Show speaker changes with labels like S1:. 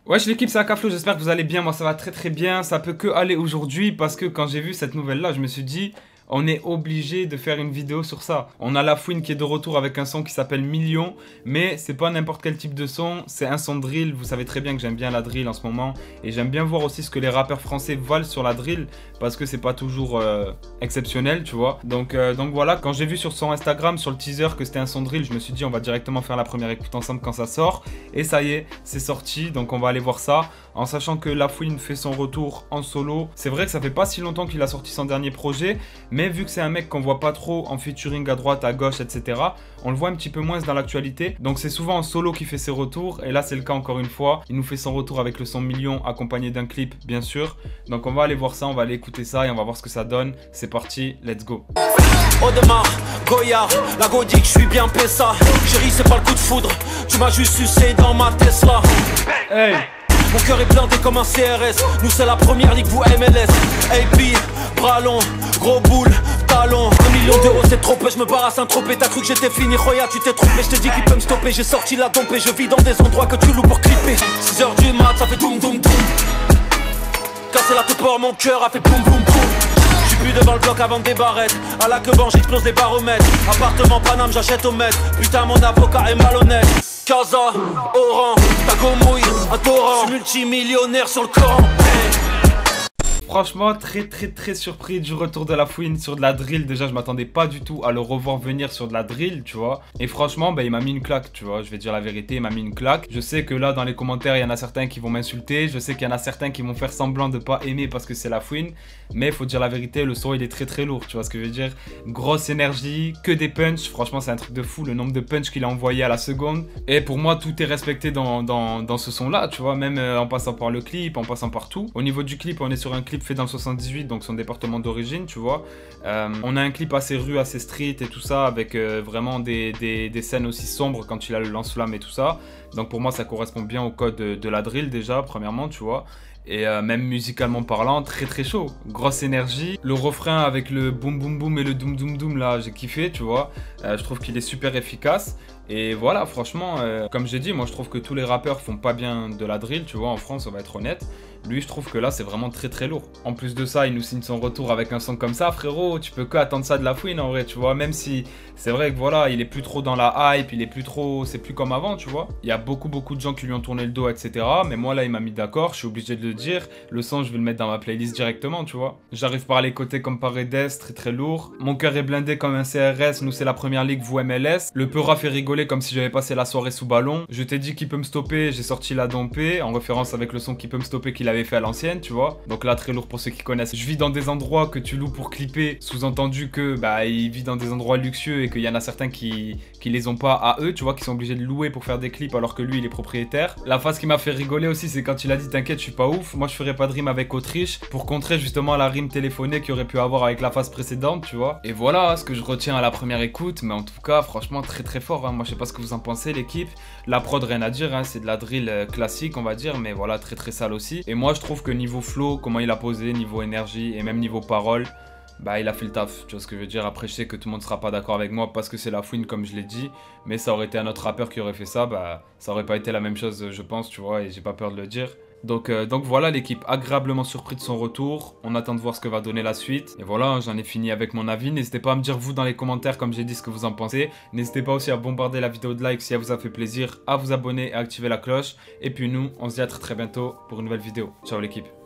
S1: Wesh l'équipe, c'est Akaflo, j'espère que vous allez bien, moi ça va très très bien, ça peut que aller aujourd'hui parce que quand j'ai vu cette nouvelle là, je me suis dit, on est obligé de faire une vidéo sur ça. On a Lafouine qui est de retour avec un son qui s'appelle Million, mais c'est pas n'importe quel type de son, c'est un son drill, vous savez très bien que j'aime bien la drill en ce moment, et j'aime bien voir aussi ce que les rappeurs français valent sur la drill, parce que c'est pas toujours exceptionnel, tu vois. Donc voilà, quand j'ai vu sur son Instagram, sur le teaser que c'était un son drill, je me suis dit on va directement faire la première écoute ensemble quand ça sort, et ça y est, c'est sorti, donc on va aller voir ça, en sachant que Lafouine fait son retour en solo. C'est vrai que ça fait pas si longtemps qu'il a sorti son dernier projet, mais vu que c'est un mec qu'on voit pas trop en featuring à droite, à gauche, etc., on le voit un petit peu moins dans l'actualité. Donc c'est souvent en solo qu'il fait ses retours. Et là, c'est le cas encore une fois. Il nous fait son retour avec le son Million, accompagné d'un clip, bien sûr. Donc on va aller voir ça, on va aller écouter ça et on va voir ce que ça donne. C'est parti, let's go.
S2: Audemars, Goyard, la Godique, je suis bien Pessa. Chérie, c'est pas le coup de foudre, tu m'as juste sucé dans ma Tesla.
S1: Hey!
S2: Mon cœur est blindé comme un CRS. Nous c'est la première ligue, vous MLS. AP, bras long, gros boule, talon. 1 million d'euros c'est trop peu, je me barre à Saint-Tropez. T'as cru que j'étais fini, Roya, tu t'es trompé. Je te dis qu'il peut me stopper, j'ai sorti la dompe et je vis dans des endroits que tu loues pour clipper. 6h du mat, ça fait doum doum doum. Casser la tête pour mon cœur a fait boum boum boum. J'suis plus devant le bloc avant des barrettes. À la queue j'explose les baromètres. Appartement Paname, j'achète au mètre. Putain mon avocat est malhonnête. Casa, Oran, Tagomouille, un torrent. J'suis multimillionnaire sur le Coran.
S1: Franchement, très surpris du retour de Lafouine sur de la drill. Déjà, je m'attendais pas du tout à le revoir venir sur de la drill, tu vois. Et franchement, il m'a mis une claque, tu vois. Je vais dire la vérité, il m'a mis une claque. Je sais que là, dans les commentaires, il y en a certains qui vont m'insulter. Je sais qu'il y en a certains qui vont faire semblant de pas aimer parce que c'est Lafouine. Mais il faut dire la vérité, le son, il est très lourd, tu vois ce que je veux dire. Grosse énergie, que des punchs. Franchement, c'est un truc de fou, le nombre de punchs qu'il a envoyé à la seconde. Et pour moi, tout est respecté dans ce son-là, tu vois. Même en passant par le clip, en passant par tout. Au niveau du clip, on est sur un clip fait dans le 78, donc son département d'origine, tu vois. On a un clip assez rue, assez street et tout ça, avec vraiment des scènes aussi sombres quand il a le lance-flamme et tout ça. Donc pour moi, ça correspond bien au code de la drill déjà, premièrement, tu vois. Et même musicalement parlant, très chaud. Grosse énergie. Le refrain avec le boum boum boum et le doum doum doum, là, j'ai kiffé, tu vois. Je trouve qu'il est super efficace. Et voilà, franchement, comme j'ai dit, moi je trouve que tous les rappeurs font pas bien de la drill, tu vois, en France, on va être honnête. Lui, je trouve que là, c'est vraiment très lourd. En plus de ça, il nous signe son retour avec un son comme ça, frérot. Tu peux que attendre ça de Lafouine, en vrai, tu vois. Même si c'est vrai que voilà, il est plus trop dans la hype, il est plus trop, c'est plus comme avant, tu vois. Il y a beaucoup de gens qui lui ont tourné le dos, etc. Mais moi, là, il m'a mis d'accord, je suis obligé de le dire. Le son, je vais le mettre dans ma playlist directement, tu vois. J'arrive par les côtés comme Paredes, très lourd. Mon cœur est blindé comme un CRS, nous, c'est la première ligue, vous MLS. Le Peura fait rigoler comme si j'avais passé la soirée sous ballon. Je t'ai dit qu'il peut me stopper, j'ai sorti la dompée, en référence avec le son qui peut me stopper qu'il avait fait à l'ancienne, tu vois. Donc là, très lourd pour ceux qui connaissent. Je vis dans des endroits que tu loues pour clipper, sous-entendu que il vit dans des endroits luxueux et qu'il y en a certains qui les ont pas à eux, tu vois, qui sont obligés de louer pour faire des clips alors que lui, il est propriétaire. La phase qui m'a fait rigoler aussi, c'est quand il a dit t'inquiète, je suis pas ouf, moi je ferai pas de rime avec Autriche pour contrer justement la rime téléphonée qu'il aurait pu avoir avec la phase précédente, tu vois. Et voilà ce que je retiens à la première écoute, mais en tout cas, franchement, très fort, hein. Moi, je sais pas ce que vous en pensez, l'équipe. La prod, rien à dire, hein. C'est de la drill classique, on va dire, mais voilà, très sale aussi. Et moi, je trouve que niveau flow, comment il a posé, niveau énergie et même niveau parole, il a fait le taf, tu vois ce que je veux dire. Après, je sais que tout le monde sera pas d'accord avec moi parce que c'est Lafouine, comme je l'ai dit, mais ça aurait été un autre rappeur qui aurait fait ça, ça aurait pas été la même chose, je pense, tu vois, et j'ai pas peur de le dire. Donc voilà l'équipe, agréablement surpris de son retour, on attend de voir ce que va donner la suite. Et voilà, j'en ai fini avec mon avis, n'hésitez pas à me dire vous dans les commentaires comme j'ai dit ce que vous en pensez. N'hésitez pas aussi à bombarder la vidéo de like si elle vous a fait plaisir, à vous abonner et à activer la cloche. Et puis nous, on se dit à très bientôt pour une nouvelle vidéo. Ciao l'équipe.